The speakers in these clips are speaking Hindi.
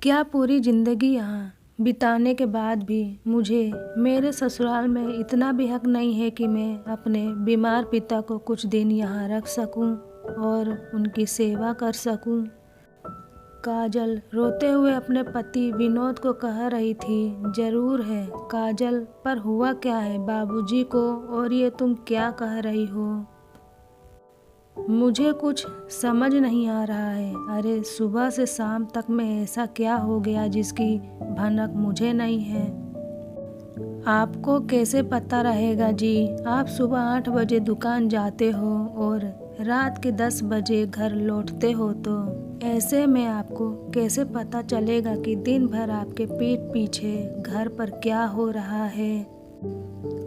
क्या पूरी ज़िंदगी यहाँ बिताने के बाद भी मुझे मेरे ससुराल में इतना भी हक नहीं है कि मैं अपने बीमार पिता को कुछ दिन यहाँ रख सकूं और उनकी सेवा कर सकूं। काजल रोते हुए अपने पति विनोद को कह रही थी, ज़रूर है काजल, पर हुआ क्या है बाबूजी को, और ये तुम क्या कह रही हो? मुझे कुछ समझ नहीं आ रहा है। अरे सुबह से शाम तक में ऐसा क्या हो गया जिसकी भनक मुझे नहीं है? आपको कैसे पता रहेगा जी? आप सुबह 8 बजे दुकान जाते हो और रात के 10 बजे घर लौटते हो, तो ऐसे में आपको कैसे पता चलेगा कि दिन भर आपके पीठ पीछे घर पर क्या हो रहा है?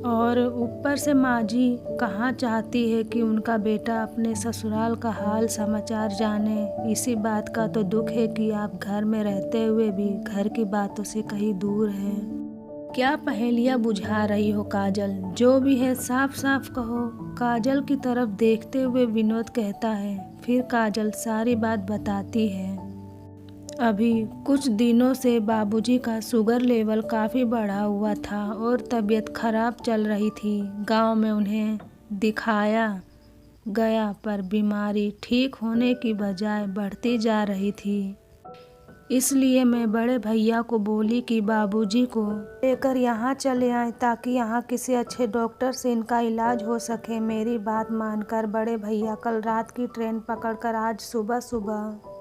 और ऊपर से माँ जी कहाँ चाहती है कि उनका बेटा अपने ससुराल का हाल समाचार जाने। इसी बात का तो दुख है कि आप घर में रहते हुए भी घर की बातों से कहीं दूर हैं। क्या पहेलियाँ बुझा रही हो काजल? जो भी है साफ साफ कहो। काजल की तरफ देखते हुए विनोद कहता है। फिर काजल सारी बात बताती है। अभी कुछ दिनों से बाबूजी का शुगर लेवल काफ़ी बढ़ा हुआ था और तबीयत खराब चल रही थी। गांव में उन्हें दिखाया गया, पर बीमारी ठीक होने की बजाय बढ़ती जा रही थी। इसलिए मैं बड़े भैया को बोली कि बाबूजी को लेकर यहाँ चले आएं ताकि यहाँ किसी अच्छे डॉक्टर से इनका इलाज हो सके। मेरी बात मानकर बड़े भैया कल रात की ट्रेन पकड़कर आज सुबह सुबह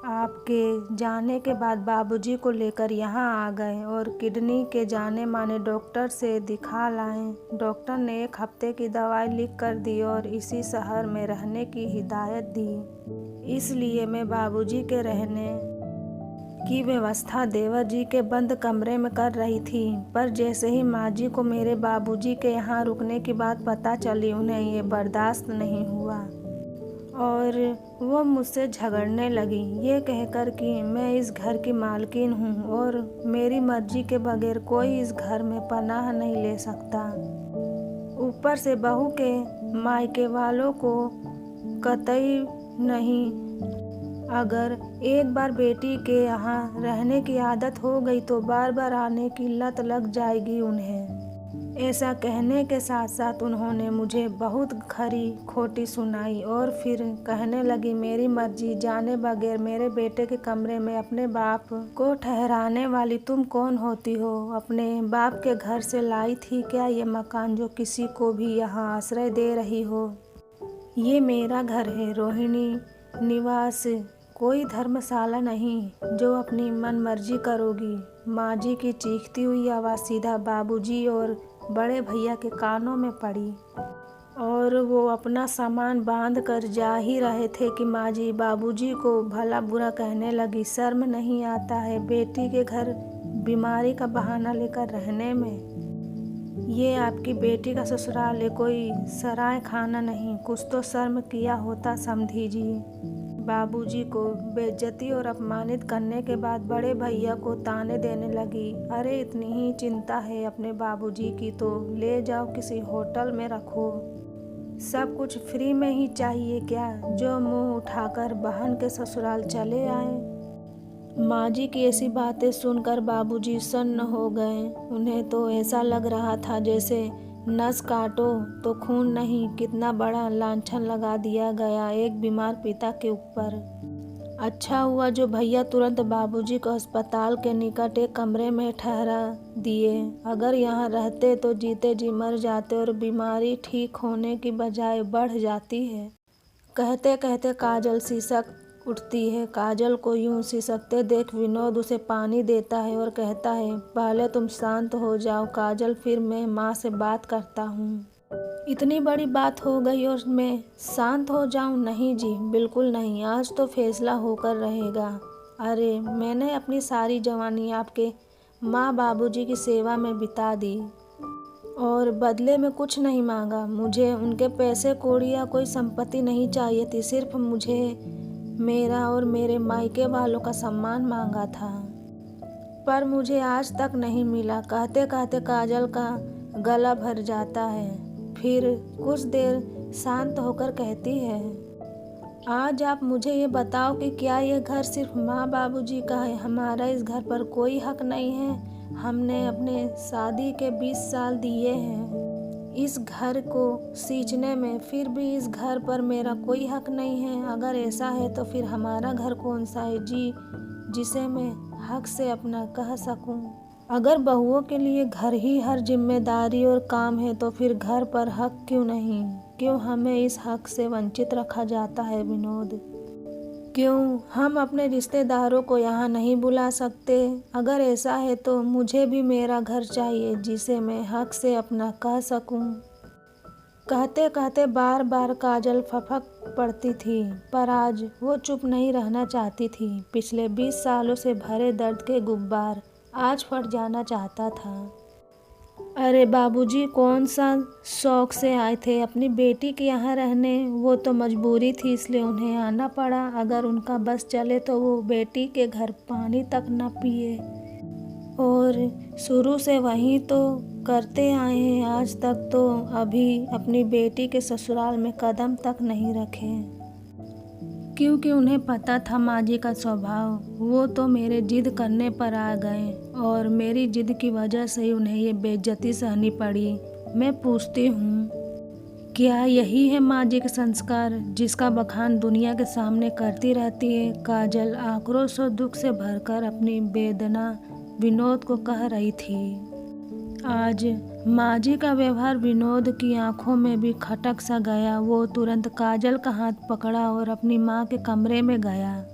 आपके जाने के बाद बाबूजी को लेकर यहाँ आ गए और किडनी के जाने माने डॉक्टर से दिखा लाएं। डॉक्टर ने 1 हफ्ते की दवाई लिख कर दी और इसी शहर में रहने की हिदायत दी। इसलिए मैं बाबूजी के रहने की व्यवस्था देवर जी के बंद कमरे में कर रही थी। पर जैसे ही माँ जी को मेरे बाबूजी के यहाँ रुकने की बात पता चली, उन्हें ये बर्दाश्त नहीं हुआ और वो मुझसे झगड़ने लगी, ये कहकर कि मैं इस घर की मालकिन हूँ और मेरी मर्जी के बगैर कोई इस घर में पनाह नहीं ले सकता। ऊपर से बहू के मायके वालों को कतई नहीं। अगर एक बार बेटी के यहाँ रहने की आदत हो गई तो बार बार आने की लत लग जाएगी उन्हें। ऐसा कहने के साथ साथ उन्होंने मुझे बहुत खरी खोटी सुनाई और फिर कहने लगी, मेरी मर्जी जाने बगैर मेरे बेटे के कमरे में अपने बाप को ठहराने वाली तुम कौन होती हो? अपने बाप के घर से लाई थी क्या ये मकान जो किसी को भी यहाँ आश्रय दे रही हो? ये मेरा घर है रोहिणी निवास, कोई धर्मशाला नहीं जो अपनी मन मर्जी करोगी। माँ जी की चीखती हुई आवाज़ सीधा बाबूजी और बड़े भैया के कानों में पड़ी और वो अपना सामान बांध कर जा ही रहे थे कि माँ जी बाबूजी को भला बुरा कहने लगी। शर्म नहीं आता है बेटी के घर बीमारी का बहाना लेकर रहने में? ये आपकी बेटी का ससुराल है, कोई सराय खाना नहीं। कुछ तो शर्म किया होता समधी जी। बाबूजी को बेइज्जती और अपमानित करने के बाद बड़े भैया को ताने देने लगी। अरे इतनी ही चिंता है अपने बाबूजी की तो ले जाओ किसी होटल में रखो। सब कुछ फ्री में ही चाहिए क्या जो मुंह उठाकर बहन के ससुराल चले आए? माँ जी की ऐसी बातें सुनकर बाबूजी सन्न हो गए। उन्हें तो ऐसा लग रहा था जैसे नस काटो तो खून नहीं, कितना बड़ा लांछन लगा दिया गया एक बीमार पिता के ऊपर। अच्छा हुआ जो भैया तुरंत बाबूजी को अस्पताल के निकट एक कमरे में ठहरा दिए। अगर यहाँ रहते तो जीते जी मर जाते और बीमारी ठीक होने की बजाय बढ़ जाती है। कहते कहते काजल सिसक उठती है। काजल को यूं सिसकते देख विनोद उसे पानी देता है और कहता है, पहले तुम शांत हो जाओ काजल, फिर मैं माँ से बात करता हूँ। इतनी बड़ी बात हो गई और मैं शांत हो जाऊँ? नहीं जी, बिल्कुल नहीं। आज तो फैसला होकर रहेगा। अरे मैंने अपनी सारी जवानी आपके माँ बाबूजी की सेवा में बिता दी और बदले में कुछ नहीं मांगा। मुझे उनके पैसे कौड़ी या कोई संपत्ति नहीं चाहिए थी, सिर्फ मुझे मेरा और मेरे मायके वालों का सम्मान मांगा था, पर मुझे आज तक नहीं मिला। कहते कहते काजल का गला भर जाता है। फिर कुछ देर शांत होकर कहती है, आज आप मुझे ये बताओ कि क्या ये घर सिर्फ माँ बाबूजी का है? हमारा इस घर पर कोई हक नहीं है। हमने अपने शादी के 20 साल दिए हैं इस घर को सींचने में, फिर भी इस घर पर मेरा कोई हक नहीं है। अगर ऐसा है तो फिर हमारा घर कौन सा है जी, जिसे मैं हक से अपना कह सकूं? अगर बहुओं के लिए घर ही हर जिम्मेदारी और काम है तो फिर घर पर हक क्यों नहीं? क्यों हमें इस हक से वंचित रखा जाता है विनोद? क्यों हम अपने रिश्तेदारों को यहाँ नहीं बुला सकते? अगर ऐसा है तो मुझे भी मेरा घर चाहिए जिसे मैं हक से अपना कह सकूं। कहते कहते बार बार काजल फपक पड़ती थी, पर आज वो चुप नहीं रहना चाहती थी। पिछले 20 सालों से भरे दर्द के गुब्बार आज फट जाना चाहता था। अरे बाबूजी कौन सा शौक से आए थे अपनी बेटी के यहाँ रहने? वो तो मजबूरी थी इसलिए उन्हें आना पड़ा। अगर उनका बस चले तो वो बेटी के घर पानी तक न पिए, और शुरू से वहीं तो करते आए हैं आज तक, तो अभी अपनी बेटी के ससुराल में कदम तक नहीं रखे, क्योंकि उन्हें पता था माँ जी का स्वभाव। वो तो मेरे जिद करने पर आ गए और मेरी जिद की वजह से ही उन्हें ये बेइज्जती सहनी पड़ी। मैं पूछती हूँ, क्या यही है माँ जी के संस्कार जिसका बखान दुनिया के सामने करती रहती है? काजल आक्रोश और दुख से भरकर अपनी वेदना विनोद को कह रही थी। आज माँ जी का व्यवहार विनोद की आंखों में भी खटक सा गया। वो तुरंत काजल का हाथ पकड़ा और अपनी माँ के कमरे में गया,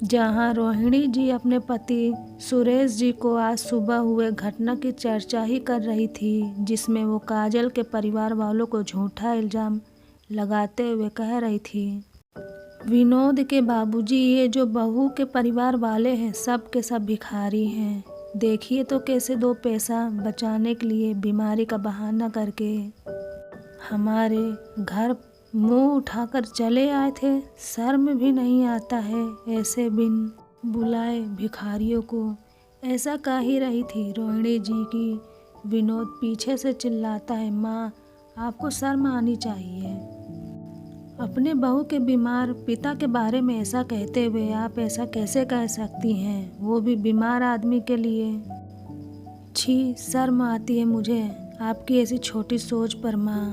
जहाँ रोहिणी जी अपने पति सुरेश जी को आज सुबह हुए घटना की चर्चा ही कर रही थी, जिसमें वो काजल के परिवार वालों को झूठा इल्ज़ाम लगाते हुए कह रही थी, विनोद के बाबूजी, ये जो बहू के परिवार वाले हैं सब के सब भिखारी हैं। देखिए तो कैसे 2 पैसा बचाने के लिए बीमारी का बहाना करके हमारे घर मुंह उठाकर चले आए थे। शर्म भी नहीं आता है ऐसे बिन बुलाए भिखारियों को? ऐसा कह ही रही थी रोहिणी जी की विनोद पीछे से चिल्लाता है, माँ आपको शर्म आनी चाहिए। अपने बहू के बीमार पिता के बारे में ऐसा कहते हुए आप ऐसा कैसे कह सकती हैं, वो भी बीमार आदमी के लिए? छी, शर्म आती है मुझे आपकी ऐसी छोटी सोच पर माँ।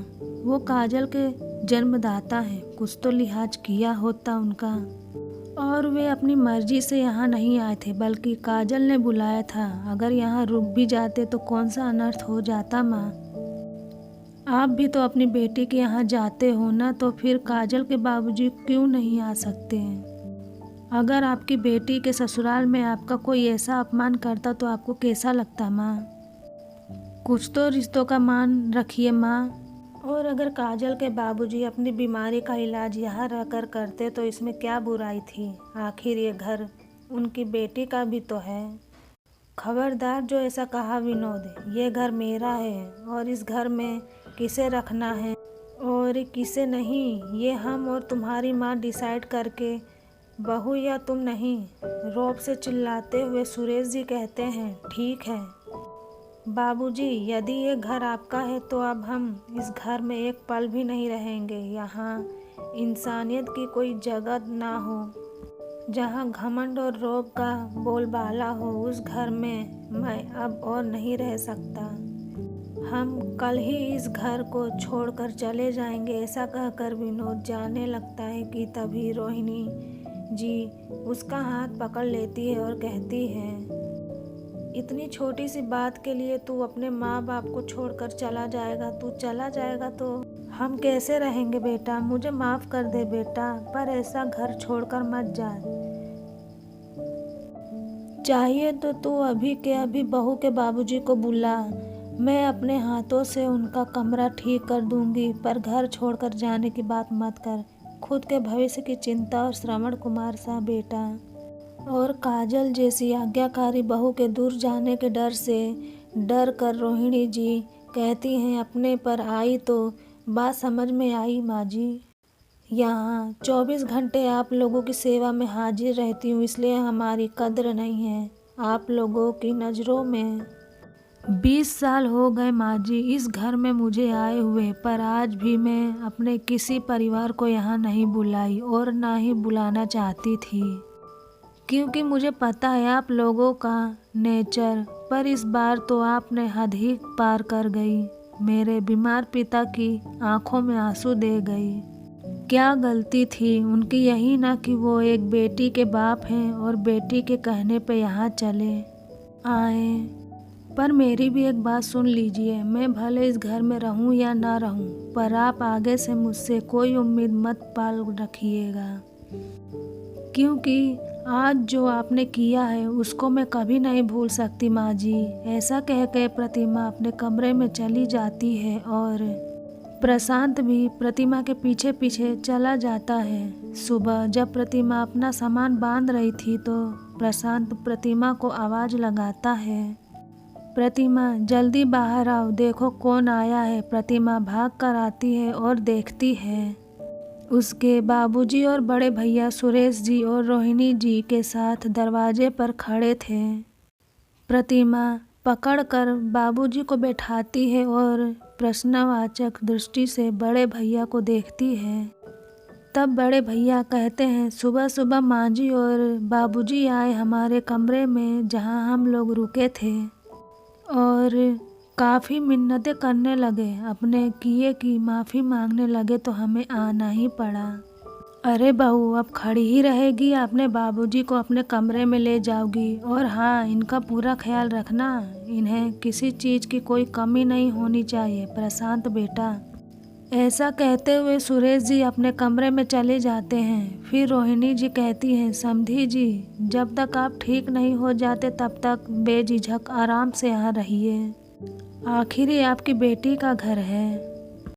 वो काजल के जन्मदाता हैं, कुछ तो लिहाज किया होता उनका। और वे अपनी मर्जी से यहाँ नहीं आए थे, बल्कि काजल ने बुलाया था। अगर यहाँ रुक भी जाते तो कौन सा अनर्थ हो जाता माँ? आप भी तो अपनी बेटी के यहाँ जाते हो ना, तो फिर काजल के बाबूजी क्यों नहीं आ सकते हैं? अगर आपकी बेटी के ससुराल में आपका कोई ऐसा अपमान करता तो आपको कैसा लगता माँ? कुछ तो रिश्तों का मान रखिए माँ। और अगर काजल के बाबूजी अपनी बीमारी का इलाज यहाँ रहकर करते तो इसमें क्या बुराई थी? आखिर ये घर उनकी बेटी का भी तो है। खबरदार जो ऐसा कहा विनोद, ये घर मेरा है और इस घर में किसे रखना है और किसे नहीं, ये हम और तुम्हारी माँ डिसाइड करके, बहू या तुम नहीं। रौब से चिल्लाते हुए सुरेश जी कहते हैं, ठीक है बाबूजी, यदि ये घर आपका है तो अब हम इस घर में एक पल भी नहीं रहेंगे। यहाँ इंसानियत की कोई जगह ना हो, जहाँ घमंड और रौब का बोलबाला हो। उस घर में मैं अब और नहीं रह सकता। हम कल ही इस घर को छोड़कर चले जाएंगे। ऐसा कहकर विनोद जाने लगता है कि तभी रोहिणी जी उसका हाथ पकड़ लेती है और कहती है, इतनी छोटी सी बात के लिए तू अपने माँ बाप को छोड़कर चला जाएगा? तू चला जाएगा तो हम कैसे रहेंगे बेटा? मुझे माफ़ कर दे बेटा, पर ऐसा घर छोड़कर मत जा। चाहिए तो तू अभी के अभी बहू के बाबूजी को बुला, मैं अपने हाथों से उनका कमरा ठीक कर दूंगी, पर घर छोड़कर जाने की बात मत कर। खुद के भविष्य की चिंता और श्रवण कुमार सा बेटा और काजल जैसी आज्ञाकारी बहू के दूर जाने के डर से डर कर रोहिणी जी कहती हैं, अपने पर आई तो बात समझ में आई माँ जी। यहाँ 24 घंटे आप लोगों की सेवा में हाजिर रहती हूँ, इसलिए हमारी कद्र नहीं है आप लोगों की नज़रों में। 20 साल हो गए माँ जी इस घर में मुझे आए हुए, पर आज भी मैं अपने किसी परिवार को यहाँ नहीं बुलाई और ना ही बुलाना चाहती थी, क्योंकि मुझे पता है आप लोगों का नेचर। पर इस बार तो आपने हद ही पार कर गई। मेरे बीमार पिता की आंखों में आंसू दे गई। क्या गलती थी उनकी, यही ना कि वो एक बेटी के बाप हैं और बेटी के कहने पे यहाँ चले आए। पर मेरी भी एक बात सुन लीजिए, मैं भले इस घर में रहूं या ना रहूं, पर आप आगे से मुझसे कोई उम्मीद मत पाल रखिएगा, क्योंकि आज जो आपने किया है उसको मैं कभी नहीं भूल सकती माँ जी। ऐसा कह के प्रतिमा अपने कमरे में चली जाती है और प्रशांत भी प्रतिमा के पीछे पीछे चला जाता है। सुबह जब प्रतिमा अपना सामान बांध रही थी तो प्रशांत प्रतिमा को आवाज़ लगाता है, प्रतिमा जल्दी बाहर आओ, देखो कौन आया है। प्रतिमा भाग कर आती है और देखती है उसके बाबूजी और बड़े भैया सुरेश जी और रोहिणी जी के साथ दरवाजे पर खड़े थे। प्रतिमा पकड़कर बाबूजी को बैठाती है और प्रश्नवाचक दृष्टि से बड़े भैया को देखती है। तब बड़े भैया कहते हैं, सुबह सुबह माँ जी और बाबूजी आए हमारे कमरे में जहाँ हम लोग रुके थे और काफ़ी मिन्नतें करने लगे, अपने किए की माफ़ी मांगने लगे, तो हमें आना ही पड़ा। अरे बहू अब खड़ी ही रहेगी, अपने बाबूजी को अपने कमरे में ले जाओगी, और हाँ इनका पूरा ख्याल रखना, इन्हें किसी चीज़ की कोई कमी नहीं होनी चाहिए प्रशांत बेटा। ऐसा कहते हुए सुरेश जी अपने कमरे में चले जाते हैं। फिर रोहिणी जी कहती हैं, समधी जी जब तक आप ठीक नहीं हो जाते तब तक बेझिझक आराम से यहाँ रहिए, आखिर ये आपकी बेटी का घर है।